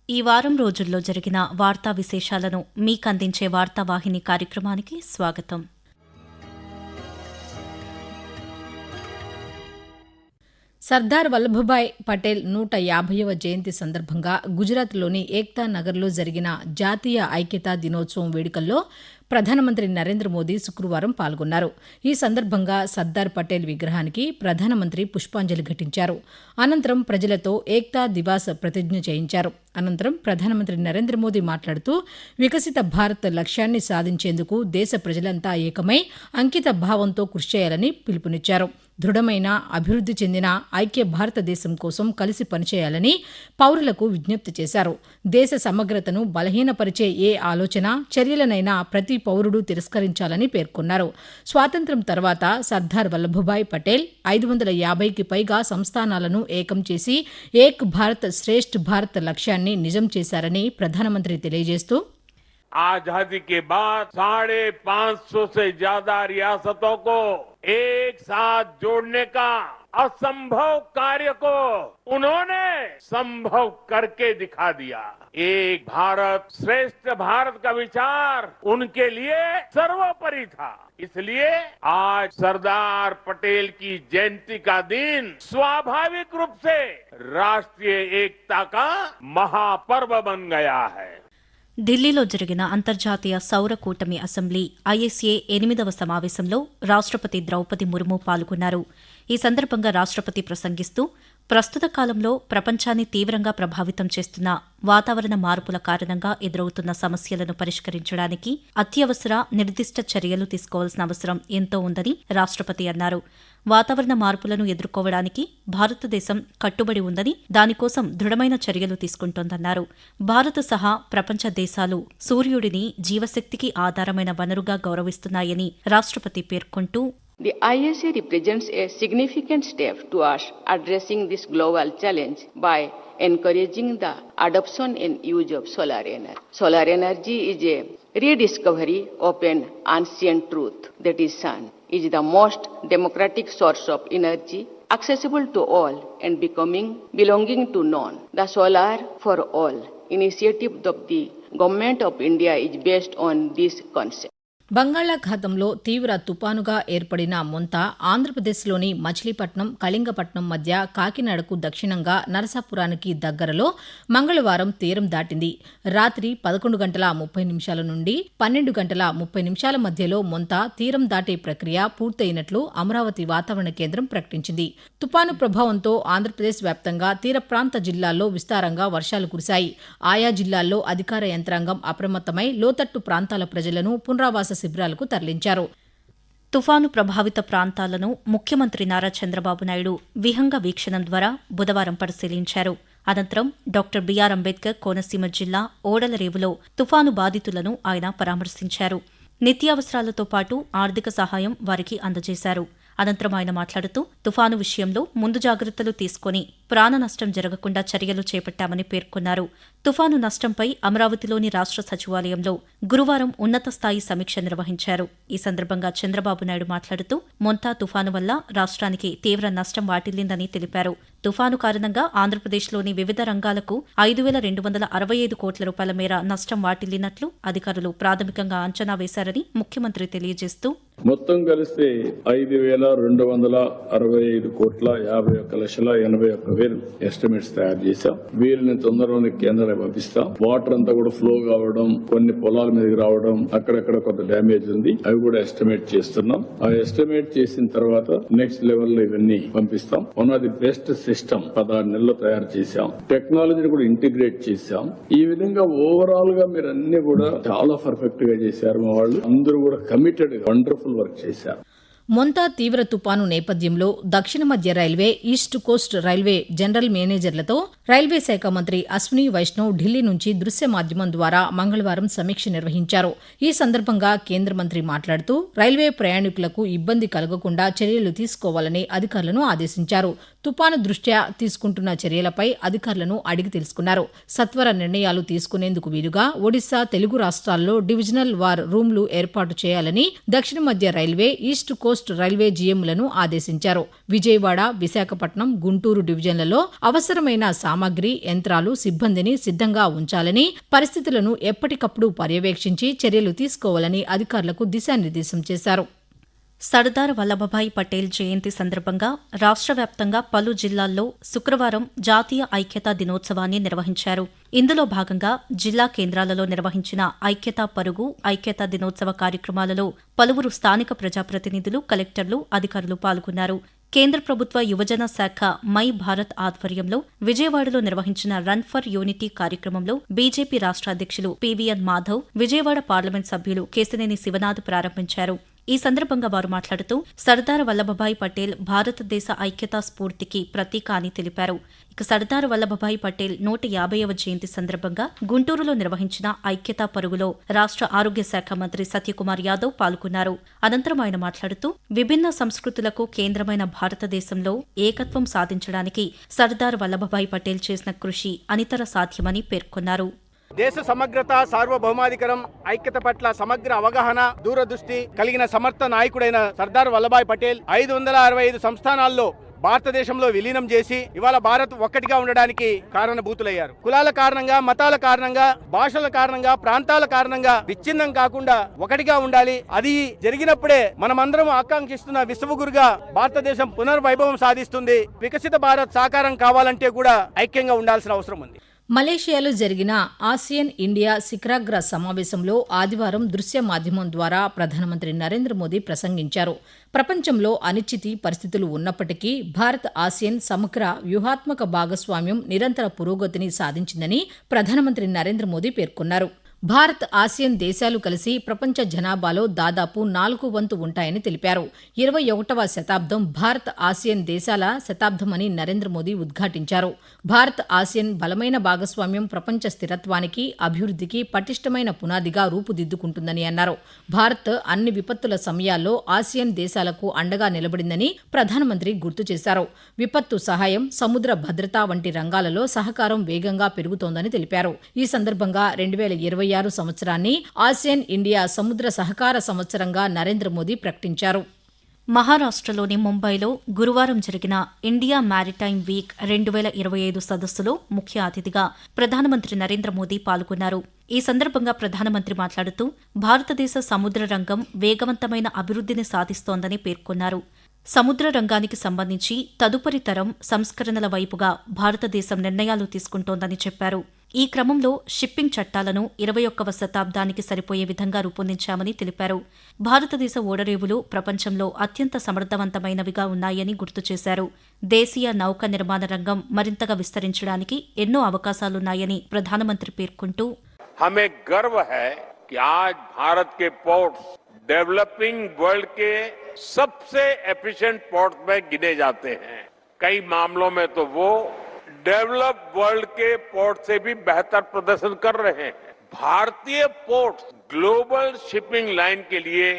ఈ వారం రోజుల్లో జరిగిన వార్తా విశేషాలను మీకందించే వార్తావాహిని కార్యక్రమానికి స్వాగతం. సర్దార్ వల్లభభాయ్ పటేల్ 150వ జయంతి సందర్భంగా గుజరాత్లోని ఏక్తా నగర్లో జరిగిన జాతీయ ఐక్యతా దినోత్సవం వేడుకల్లో ప్రధానమంత్రి నరేంద్ర మోదీ శుక్రవారం పాల్గొన్నారు. ఈ సందర్భంగా సర్దార్ పటేల్ విగ్రహానికి ప్రధానమంత్రి పుష్పాంజలి ఘటించారు. అనంతరం ప్రజలతో ఏక్తా దివాస్ ప్రతిజ్ఞ చేయించారు. అనంతరం ప్రధానమంత్రి నరేంద్ర మోదీ మాట్లాడుతూ వికసిత భారత్ లక్ష్యాన్ని సాధించేందుకు దేశ ప్రజలంతా ఏకమై అంకిత భావంతో కృషి చేయాలని పిలుపునిచ్చారు. దృఢమైన అభివృద్ధి చెందిన ఐక్య భారతదేశం కోసం కలిసి పనిచేయాలని పౌరులకు విజ్ఞప్తి చేశారు. దేశ సమగ్రతను బలహీనపరిచే ఏ ఆలోచన, చర్యలనైనా ప్రతి పౌరుడు తిరస్కరించాలని పేర్కొన్నారు. స్వాతంత్ర్యం తర్వాత సర్దార్ వల్లభభాయ్ పటేల్ 550కి పైగా సంస్థానాలను ఏకం చేసి ఏక్ భారత్ శ్రేష్ఠ్ భారత్ లక్ష్యాన్ని నిజం చేశారని ప్రధానమంత్రి తెలియజేస్తూ, आजादी के बाद 550 से ज्यादा रियासतों को एक साथ जोड़ने का असंभव कार्य को उन्होंने संभव करके दिखा दिया. एक भारत श्रेष्ठ भारत का विचार उनके लिए सर्वोपरि था. इसलिए आज सरदार पटेल की जयंती का दिन स्वाभाविक रूप से राष्ट्रीय एकता का महापर्व बन गया है. ఢిల్లీలో జరిగిన అంతర్జాతీయ సౌర కూటమి అసెంబ్లీ ISA 8వ సమావేశంలో రాష్ట్రపతి ద్రౌపది ముర్ము పాల్గొన్నారు. ఈ సందర్భంగా రాష్ట్రపతి ప్రసంగిస్తూ ప్రస్తుత కాలంలో ప్రపంచాన్ని తీవ్రంగా ప్రభావితం చేస్తున్న వాతావరణ మార్పుల కారణంగా ఎదురవుతున్న సమస్యలను పరిష్కరించడానికి అత్యవసర నిర్దిష్ట చర్యలు తీసుకోవాల్సిన అవసరం ఎంతో ఉందని రాష్ట్రపతి అన్నారు. వాతావరణ మార్పులను ఎదుర్కోవడానికి భారతదేశం కట్టుబడి ఉందని, దానికోసం దృఢమైన చర్యలు తీసుకుంటోందన్నారు. భారత్ సహా ప్రపంచ దేశాలు సూర్యుడిని జీవశక్తికి ఆధారమైన వనరుగా గౌరవిస్తున్నాయని రాష్ట్రపతి పేర్కొంటూ, The ISA represents a significant step towards addressing this global challenge by encouraging the adoption and use of solar energy. Solar energy is a rediscovery of an ancient truth, that is sun is the most democratic source of energy accessible to all and belonging to none. The Solar for All initiative of the Government of India is based on this concept. బంగాళాఖాతంలో తీవ్ర తుపానుగా ఏర్పడిన మొంత ఆంధ్రప్రదేశ్లోని మచిలీపట్నం, కళింగపట్నం మధ్య కాకినాడకు దక్షిణంగా నరసాపురానికి దగ్గరలో మంగళవారం తీరం దాటింది. రాత్రి 11:30 నుండి 12:30 మధ్యలో మొంత తీరం దాటే ప్రక్రియ పూర్తయినట్లు అమరావతి వాతావరణ కేంద్రం ప్రకటించింది. తుపాను ప్రభావంతో ఆంధ్రప్రదేశ్ వ్యాప్తంగా తీర ప్రాంత జిల్లాల్లో విస్తారంగా వర్షాలు కురిశాయి. ఆయా జిల్లాల్లో అధికార యంత్రాంగం అప్రమత్తమై లోతట్టు ప్రాంతాల ప్రజలను పునరావాస శిబిరాలకు తరలించారు. తుఫాను ప్రభావిత ప్రాంతాలను ముఖ్యమంత్రి నారా చంద్రబాబు నాయుడు విహంగ వీక్షణం ద్వారా బుధవారం పరిశీలించారు. అనంతరం డాక్టర్ బిఆర్ అంబేద్కర్ కోనసీమ జిల్లా ఓడలరేవులో తుఫాను బాధితులను ఆయన పరామర్శించారు. నిత్యావసరాలతో పాటు ఆర్థిక సహాయం వారికి అందజేశారు. అనంతరం ఆయన మాట్లాడుతూ తుఫాను విషయంలో ముందు జాగ్రత్తలు తీసుకుని ప్రాణ నష్టం జరగకుండా చర్యలు చేపట్టామని పేర్కొన్నారు. తుఫాను నష్టంపై అమరావతిలోని రాష్ట్ర సచివాలయంలో గురువారం ఉన్నత స్థాయి సమీక్ష నిర్వహించారు. ఈ సందర్భంగా చంద్రబాబు నాయుడు మాట్లాడుతూ మొంతా తుఫాను వల్ల రాష్ట్రానికి తీవ్ర నష్టం వాటిల్లిందని తెలిపారు. తుఫాను కారణంగా ఆంధ్రప్రదేశ్లోని వివిధ రంగాలకు 5,265 కోట్ల రూపాయల మేర నష్టం వాటిల్లినట్లు అధికారులు ప్రాథమికంగా అంచనా వేశారని ముఖ్యమంత్రి తెలియజేస్తూ, మొత్తం కలిస్తే 5,265 కోట్ల 51,81,000 ఎస్టిమేట్స్ తయారు చేశాం. వీళ్ళని తొందరలోనే కేంద్రానికి పంపిస్తాం. వాటర్ అంతా కూడా ఫ్లో కావడం, కొన్ని పొలాల మీదకి రావడం, అక్కడక్కడ కొంత డ్యామేజ్ ఉంది, అవి కూడా ఎస్టిమేట్ చేస్తున్నాం. ఆ ఎస్టిమేట్ చేసిన తర్వాత నెక్స్ట్ లెవెల్ లో ఇవన్నీ పంపిస్తాం. One of the best system 16 నెలల్లో తయారు చేశాం. టెక్నాలజీని కూడా ఇంటిగ్రేట్ చేశాం. ఈ విధంగా ఓవరాల్ గా మీరు అన్ని కూడా చాలా పర్ఫెక్ట్ గా చేశారు. మా వాళ్ళు అందరూ కూడా కమిటెడ్ వండర్ఫుల్ వర్క్ చేశారు. మొంతా తీవ్ర తుపాను నేపథ్యంలో దక్షిణ మధ్య railway, east coast railway general మేనేజర్లతో రైల్వే శాఖ మంత్రి అశ్విని వైష్ణవ్ ఢిల్లీ నుంచి దృశ్య మాధ్యమం ద్వారా మంగళవారం సమీక్ష నిర్వహించారు. ఈ సందర్భంగా కేంద్ర మంత్రి మాట్లాడుతూ రైల్వే ప్రయాణికులకు ఇబ్బంది కలగకుండా చర్యలు తీసుకోవాలని అధికారులను ఆదేశించారు. తుపాను దృష్ట్యా తీసుకుంటున్న చర్యలపై అధికారులను అడిగి తెలుసుకున్నారు. సత్వర నిర్ణయాలు తీసుకునేందుకు వీలుగా ఒడిశా, తెలుగు రాష్ట్రాల్లో డివిజనల్ వార్ రూమ్లు ఏర్పాటు చేయాలని దక్షిణ మధ్య రైల్వే, ఈస్ట్ కోస్ట్ రైల్వే జీఎంలను ఆదేశించారు. విజయవాడ, విశాఖపట్నం, గుంటూరు డివిజన్లలో అవసరమైన సామాగ్రి, యంత్రాలు, సిబ్బందిని సిద్ధంగా ఉంచాలని, పరిస్థితులను ఎప్పటికప్పుడు పర్యవేక్షించి చర్యలు తీసుకోవాలని అధికారులకు దిశానిర్దేశం చేశారు. సర్దార్ వల్లభభాయ్ పటేల్ జయంతి సందర్భంగా రాష్ట్ర వ్యాప్తంగా పలు జిల్లాల్లో శుక్రవారం జాతీయ ఐక్యతా దినోత్సవాన్ని నిర్వహించారు. ఇందులో భాగంగా జిల్లా కేంద్రాలలో నిర్వహించిన ఐక్యతా పరుగు, ఐక్యతా దినోత్సవ కార్యక్రమాలలో పలువురు స్థానిక ప్రజాప్రతినిధులు, కలెక్టర్లు, అధికారులు పాల్గొన్నారు. కేంద్ర ప్రభుత్వ యువజన శాఖ మై భారత్ ఆధ్వర్యంలో విజయవాడలో నిర్వహించిన రన్ ఫర్ యూనిటీ కార్యక్రమంలో బీజేపీ రాష్ట్ర అధ్యక్షులు పీవీఎన్ మాధవ్, విజయవాడ పార్లమెంట్ సభ్యులు కేశినేని శివనాథ్ ప్రారంభించారు. ఈ సందర్భంగా వారు మాట్లాడుతూ సర్దార్ వల్లభభాయ్ పటేల్ భారతదేశ ఐక్యతా స్ఫూర్తికి ప్రతీక అని తెలిపారు. ఇక సర్దార్ వల్లభభాయ్ పటేల్ 150వ జయంతి సందర్భంగా గుంటూరులో నిర్వహించిన ఐక్యతా పరుగులో రాష్ట్ర ఆరోగ్య శాఖ మంత్రి సత్యకుమార్ యాదవ్ పాల్గొన్నారు. అనంతరం ఆయన మాట్లాడుతూ విభిన్న సంస్కృతులకు కేంద్రమైన భారతదేశంలో ఏకత్వం సాధించడానికి సర్దార్ వల్లభభాయ్ పటేల్ చేసిన కృషి అనితర సాధ్యమని పేర్కొన్నారు. దేశ సమగ్రత, సార్వభౌమాధికారం, ఐక్యత పట్ల సమగ్ర అవగాహన, దూరదృష్టి కలిగిన సమర్థ నాయకుడైన సర్దార్ వల్లభాయ్ పటేల్ 565 సంస్థానాల్లో భారతదేశంలో విలీనం చేసి ఇవాళ భారత్ ఒక్కటిగా ఉండడానికి కారణభూతులయ్యారు. కులాల కారణంగా, మతాల కారణంగా, భాషల కారణంగా, ప్రాంతాల కారణంగా విచ్ఛిన్నం కాకుండా ఒకటిగా ఉండాలి. అది జరిగినప్పుడే మనమందరం ఆకాంక్షిస్తున్న విశ్వగురుగా భారతదేశం పునర్వైభవం సాధిస్తుంది. వికసిత భారత్ సాకారం కావాలంటే కూడా ఐక్యంగా ఉండాల్సిన అవసరం ఉంది. మలేషియాలో జరిగిన ఆసియన్ ఇండియా శిఖరాగ్ర సమావేశంలో ఆదివారం దృశ్య మాధ్యమం ద్వారా ప్రధానమంత్రి నరేంద్ర మోదీ ప్రసంగించారు. ప్రపంచంలో అనిశ్చితి పరిస్థితులు ఉన్నప్పటికీ భారత్ ఆసియన్ సమగ్ర వ్యూహాత్మక భాగస్వామ్యం నిరంతర పురోగతిని సాధించిందని ప్రధానమంత్రి నరేంద్ర మోదీ పేర్కొన్నారు. భారత్, ఆసియన్ దేశాలు కలిసి ప్రపంచ జనాభాలో దాదాపు 4 వంతు ఉంటాయని తెలిపారు. 21వ శతాబ్దం భారత్, ఆసియన్ దేశాల శతాబ్దమని నరేంద్ర మోదీ ఉద్ఘాటించారు. భారత్, ఆసియన్ బలమైన భాగస్వామ్యం ప్రపంచ స్థిరత్వానికి, అభివృద్ధికి పటిష్టమైన పునాదిగా రూపుదిద్దుకుంటుందని అన్నారు. భారత్ అన్ని విపత్తుల సమయాల్లో ఆసియన్ దేశాలకు అండగా నిలబడిందని ప్రధానమంత్రి గుర్తు చేశారు. విపత్తు సహాయం, సముద్ర భద్రత వంటి రంగాలలో సహకారం వేగంగా పెరుగుతోందని తెలిపారు. ఈ సందర్భంగా 2026 సంవత్సరాన్ని ఆసియన్ ఇండియా సముద్ర సహకార సంవత్సరంగా నరేంద్ర మోదీ ప్రకటించారు. మహారాష్ట్రలోని ముంబైలో గురువారం జరిగిన ఇండియా మ్యారిటైమ్ వీక్ 2025 సదస్సులో ముఖ్య అతిథిగా ప్రధానమంత్రి నరేంద్ర మోదీ పాల్గొన్నారు. ఈ సందర్భంగా ప్రధానమంత్రి మాట్లాడుతూ భారతదేశ సముద్ర రంగం వేగవంతమైన అభివృద్ధిని సాధిస్తోందని పేర్కొన్నారు. సముద్ర రంగానికి సంబంధించి తదుపరి తరం సంస్కరణల వైపుగా భారతదేశం నిర్ణయాలు తీసుకుంటోందని చెప్పారు. ఈ క్రమంలో షిప్పింగ్ చట్టాలను 21వ శతాబ్దానికి సరిపోయే విధంగా రూపొందించామని తెలిపారు. భారతదేశ ఓడరేవులు ప్రపంచంలో అత్యంత సమర్థవంతమైనవిగా ఉన్నాయని గుర్తు చేశారు. దేశీయ నౌక నిర్మాణ రంగం మరింతగా విస్తరించడానికి ఎన్నో అవకాశాలున్నాయని ప్రధానమంత్రి పేర్కొంటూ हमें गर्व है कि आज भारत के पोर्ट्स डेवलपिंग वर्ल्ड के सबसे एफिशिएंट पोर्ट्स में गिने जाते हैं. कई मामलों में तो वो डेवलप वर्ल्ड के पोर्ट से भी बेहतर प्रदर्शन कर रहे हैं. भारतीय पोर्ट्स ग्लोबल शिपिंग लाइन के लिए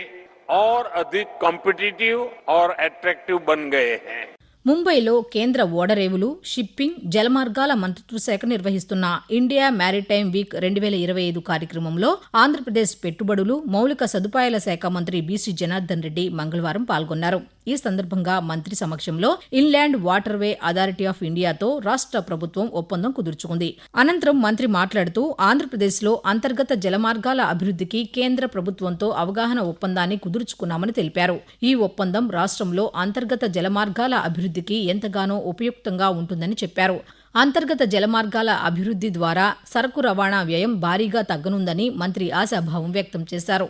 और अधिक कॉम्पिटिटिव और अट्रैक्टिव बन गए हैं. ముంబైలో కేంద్ర ఓడరేవులు, షిప్పింగ్, జలమార్గాల మంత్రిత్వ శాఖ నిర్వహిస్తున్న ఇండియా మ్యారిటైమ్ వీక్ 2025 కార్యక్రమంలో ఆంధ్రప్రదేశ్ పెట్టుబడులు, మౌలిక సదుపాయాల శాఖ మంత్రి బీసీ జనార్దన్ రెడ్డి మంగళవారం పాల్గొన్నారు. ఈ సందర్భంగా మంత్రి సమక్షంలో ఇన్లాండ్ వాటర్వే అథారిటీ ఆఫ్ ఇండియాతో రాష్ట్ర ప్రభుత్వం ఒప్పందం కుదుర్చుకుంది. అనంతరం మంత్రి మాట్లాడుతూ ఆంధ్రప్రదేశ్లో అంతర్గత జలమార్గాల అభివృద్ధికి కేంద్ర ప్రభుత్వంతో అవగాహన ఒప్పందాన్ని కుదుర్చుకున్నామని తెలిపారు. ఈ ఒప్పందం రాష్ట్రంలో అంతర్గత జలమార్గాల అభివృద్ధికి ఎంతగానో ఉపయుక్తంగా ఉంటుందని చెప్పారు. అంతర్గత జలమార్గాల అభివృద్ధి ద్వారా సరకు రవాణా వ్యయం భారీగా తగ్గనుందని మంత్రి ఆశాభావం వ్యక్తం చేశారు.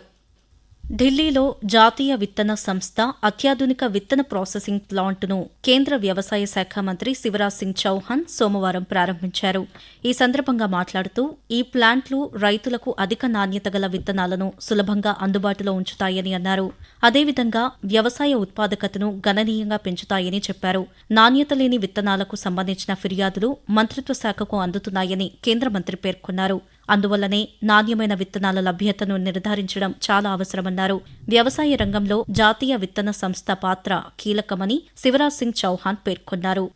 ఢిల్లీలో జాతీయ విత్తన సంస్థ అత్యాధునిక విత్తన ప్రాసెసింగ్ ప్లాంట్ను కేంద్ర వ్యవసాయ శాఖ మంత్రి శివరాజ్ సింగ్ చౌహాన్ సోమవారం ప్రారంభించారు. ఈ సందర్భంగా మాట్లాడుతూ ఈ ప్లాంట్లు రైతులకు అధిక నాణ్యత గల విత్తనాలను సులభంగా అందుబాటులో ఉంచుతాయని అన్నారు. అదేవిధంగా వ్యవసాయ ఉత్పాదకతను గణనీయంగా పెంచుతాయని చెప్పారు. నాణ్యత లేని విత్తనాలకు సంబంధించిన ఫిర్యాదులు మంత్రిత్వ శాఖకు అందుతున్నాయని కేంద్ర మంత్రి పేర్కొన్నారు. అందువల్లనే నాణ్యమైన విత్తనాల లభ్యతను నిర్ధారించడం చాలా అవసరమన్నారు. వ్యవసాయ రంగంలో జాతీయ విత్తన సంస్థ పాత్ర కీలకమని శివరాజ్ సింగ్ చౌహాన్ పేర్కొన్నారు.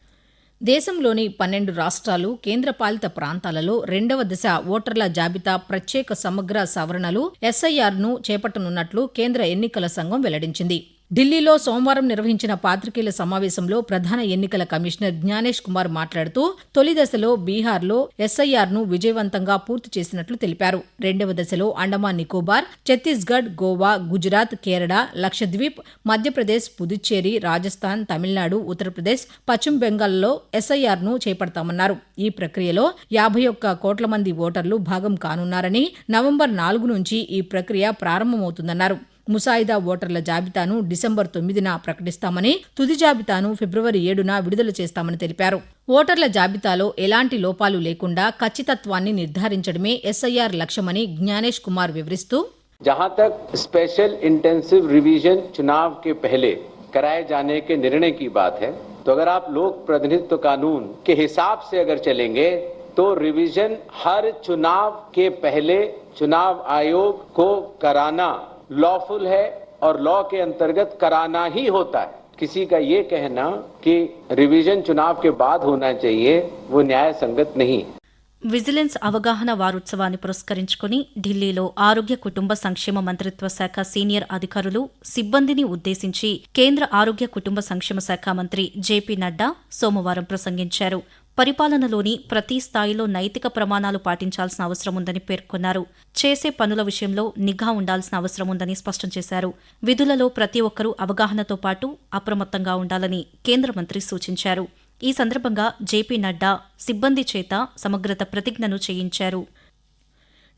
దేశంలోని 12 రాష్ట్రాలు, కేంద్రపాలిత ప్రాంతాలలో 2వ దశ ఓటర్ల జాబితా ప్రత్యేక సమగ్ర సవరణలు ఎస్ఐఆర్ను చేపట్టనున్నట్లు కేంద్ర ఎన్నికల సంఘం వెల్లడించింది. ఢిల్లీలో సోమవారం నిర్వహించిన పాత్రికేయుల సమావేశంలో ప్రధాన ఎన్నికల కమిషనర్ జ్ఞానేష్ కుమార్ మాట్లాడుతూ తొలి దశలో బీహార్లో ఎస్ఐఆర్ను విజయవంతంగా పూర్తి చేసినట్లు తెలిపారు. 2వ దశలో అండమాన్ నికోబార్, ఛత్తీస్గఢ్, గోవా, గుజరాత్, కేరళ, లక్షద్వీప్, మధ్యప్రదేశ్, పుదుచ్చేరి, రాజస్థాన్, తమిళనాడు, ఉత్తరప్రదేశ్, పశ్చిమ బెంగాల్లో ఎస్ఐఆర్ను చేపడతామన్నారు. ఈ ప్రక్రియలో 51 కోట్ల మంది ఓటర్లు భాగం కానున్నారని, నవంబర్ 4 నుంచి ఈ ప్రక్రియ ప్రారంభమవుతుందన్నారు. ముసాయిదా ఓటర్ల జాబితాను డిసెంబర్ 9న ప్రకటిస్తామని, తుది జాబితాను ఫిబ్రవరి 7న విడుదల చేస్తామని తెలిపారు. ఓటర్ల జాబితాలో ఎలాంటి లోపాలు లేకుండా ఖచ్చితత్వాన్ని నిర్ధారించడమే ఎస్ఐఆర్ లక్ష్యమని జ్ఞానేష్ కుమార్ వివరిస్తూ, जहां तक स्पेशल इंटेंसिव रिवीजन चुनाव के पहले कराए जाने के निर्णय की बात है, तो अगर आप लोक प्रतिनिधित्व कानून के हिसाब से अगर चलेंगे तो रिवीजन हर चुनाव के पहले चुनाव आयोग को कराना लॉफुल है और लॉ के अंतर्गत कराना ही होता है. किसी का ये कहना कि रिवीजन चुनाव के बाद होना चाहिए वो न्याय संगत नहीं है. విజిలెన్స్ అవగాహన వారోత్సవాన్ని పురస్కరించుకుని ఢిల్లీలో ఆరోగ్య కుటుంబ సంక్షేమ మంత్రిత్వ శాఖ సీనియర్ అధికారులు, సిబ్బందిని ఉద్దేశించి కేంద్ర ఆరోగ్య కుటుంబ సంక్షేమ శాఖ మంత్రి జేపీ నడ్డా సోమవారం ప్రసంగించారు. పరిపాలనలోని ప్రతి స్థాయిలో నైతిక ప్రమాణాలు పాటించాల్సిన అవసరం ఉందని పేర్కొన్నారు. చేసే పనుల విషయంలో నిఘా ఉండాల్సిన అవసరం ఉందని స్పష్టం చేశారు. విధులలో ప్రతి ఒక్కరూ అవగాహనతో పాటు అప్రమత్తంగా ఉండాలని కేంద్ర మంత్రి సూచించారు. ఈ సందర్భంగా జేపీ నడ్డా సిబ్బంది చేత సమగ్రత ప్రతిజ్ఞను చేయించారు.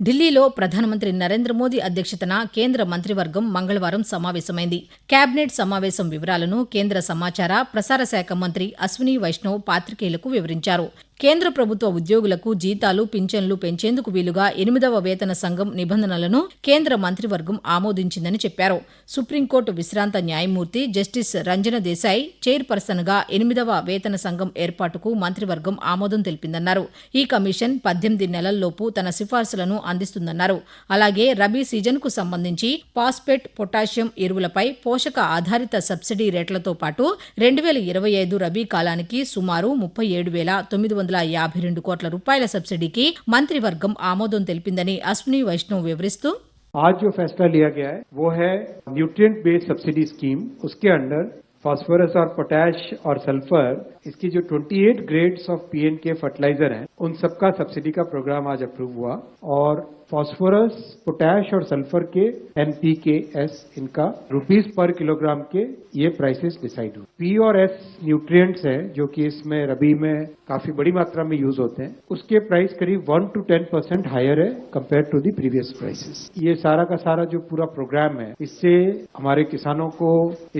ఢిల్లీలో ప్రధానమంత్రి నరేంద్ర మోదీ అధ్యక్షతన కేంద్ర మంత్రివర్గం మంగళవారం సమావేశమైంది. కేబినెట్ సమావేశం వివరాలను కేంద్ర సమాచార, ప్రసార శాఖ మంత్రి అశ్విని వైష్ణవ్ పాత్రికేయులకు వివరించారు. కేంద్ర ప్రభుత్వ ఉద్యోగులకు జీతాలు, పింఛన్లు పెంచేందుకు వీలుగా 8వ వేతన సంఘం నిబంధనలను కేంద్ర మంత్రివర్గం ఆమోదించిందని చెప్పారు. సుప్రీంకోర్టు విశ్రాంత న్యాయమూర్తి జస్టిస్ రంజన దేశాయ్ చైర్పర్సన్గా 8వ వేతన సంఘం ఏర్పాటుకు మంత్రివర్గం ఆమోదం తెలిపిందన్నారు. ఈ కమిషన్ 18 నెలల్లోపు తన సిఫార్సులను అందిస్తుందన్నారు. అలాగే రబీ సీజన్కు సంబంధించి పాస్పేట్, పొటాషియం ఎరువులపై పోషక ఆధారిత సబ్సిడీ రేట్లతో పాటు 2025 రబీ కాలానికి సుమారు 37,952 కోట్ల రూపాయల సబ్సిడీకి మంత్రివర్గం ఆమోదం తెలిపిందని అశ్విని వైష్ణవ్ వివరిస్తూ, आज जो फैसला लिया गया है वो है न्यूट्रिएंट बेस्ड सब्सिडी स्कीम. उसके अंडर फास्फोरस और पोटैश और सल्फर, इसकी जो 28 ग्रेड्स ऑफ पीएनके फर्टिलाइजर हैं, उन सबका सब्सिडी का प्रोग्राम आज अप्रूव हुआ. और फास्फोरस, पोटैश और सल्फर के NPKs, इनका रुपीस पर किलोग्राम के ये प्राइसेस डिसाइड हुए. P और S न्यूट्रिएंट्स हैं जो कि इसमें रबी में काफी बड़ी मात्रा में यूज होते हैं, उसके प्राइस करीब 1 to 10% हायर है compare to the previous prices. ये सारा का सारा जो पूरा प्रोग्राम है, इससे हमारे किसानों को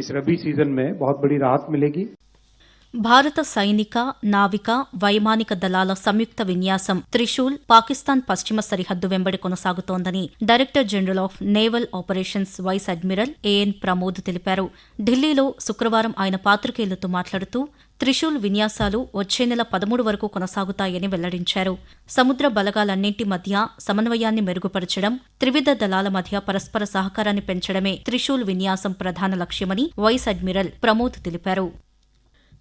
इस रबी सीजन में बहुत बड़ी राहत मिलेगी. భారత సైనిక, నావిక, వైమానిక దళాల సంయుక్త విన్యాసం త్రిశూల్ పాకిస్తాన్ పశ్చిమ సరిహద్దు వెంబడి కొనసాగుతోందని director general of naval operations vice admiral A N Pramod తెలిపారు. ఢిల్లీలో శుక్రవారం ఆయన పాత్రికేయులతో మాట్లాడుతూ త్రిశూల్ విన్యాసాలు వచ్చే నెల 13 వరకు కొనసాగుతాయని వెల్లడించారు. సముద్ర బలగాలన్నింటి మధ్య సమన్వయాన్ని మెరుగుపరచడం, త్రివిధ దళాల మధ్య పరస్పర సహకారాన్ని పెంచడమే త్రిశూల్ విన్యాసం ప్రధాన లక్ష్యమని వైస్ అడ్మిరల్ ప్రమోద్ తెలిపారు.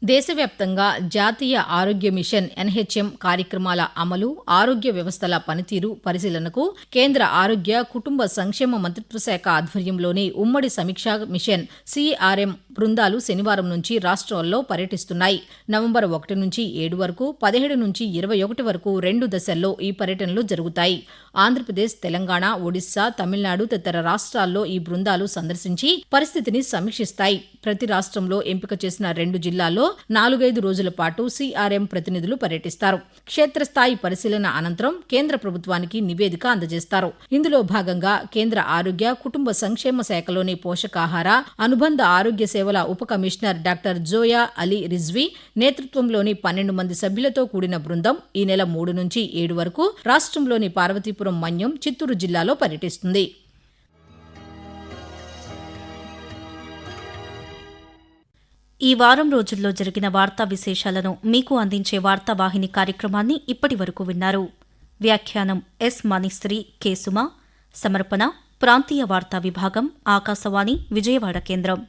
దేశవ్యాప్తంగా జాతీయ ఆరోగ్య మిషన్ NHM కార్యక్రమాల అమలు, ఆరోగ్య వ్యవస్థల పనితీరు పరిశీలనకు కేంద్ర ఆరోగ్య కుటుంబ సంక్షేమ మంత్రిత్వ శాఖ ఆధ్వర్యంలోని ఉమ్మడి సమీక్షా మిషన్ CRM బృందాలు శనివారం నుంచి రాష్ట్రాల్లో పర్యటిస్తున్నాయి. నవంబర్ 1 నుంచి 7 వరకు, 17 నుంచి 21 వరకు 2 దశల్లో ఈ పర్యటనలు జరుగుతాయి. ఆంధ్రప్రదేశ్, తెలంగాణ, ఒడిశా, తమిళనాడు తదితర రాష్ట్రాల్లో ఈ బృందాలు సందర్శించి పరిస్థితిని సమీక్షిస్తాయి. ప్రతి రాష్ట్రంలో ఎంపిక చేసిన 2 జిల్లాల్లో 4-5 రోజుల పాటు CRM ప్రతినిధులు పర్యటిస్తారు. క్షేత్రస్థాయి పరిశీలన అనంతరం కేంద్ర ప్రభుత్వానికి నివేదిక అందజేస్తారు. ఇందులో భాగంగా కేంద్ర ఆరోగ్య కుటుంబ సంక్షేమ శాఖలోని పోషకాహార, అనుబంధ ఆరోగ్య సేవల ఉప కమిషనర్ డాక్టర్ జోయా అలీ రిజ్వీ నేతృత్వంలోని 12 మంది సభ్యులతో కూడిన బృందం ఈ నెల 3 నుంచి 7 వరకు రాష్ట్రంలోని పార్వతీపురం, మన్యం, చిత్తూరు జిల్లాలో పర్యటిస్తుంది. ఈ వారం రోజుల్లో జరిగిన వార్తా విశేషాలను మీకు అందించే వార్తావాహిని కార్యక్రమాన్ని ఇప్పటి వరకు విన్నారు. వ్యాఖ్యానం ఎస్ మణిశ్రీ కేసుమ. సమర్పణ ప్రాంతీయ వార్తా విభాగం ఆకాశవాణి విజయవాడ కేంద్రం.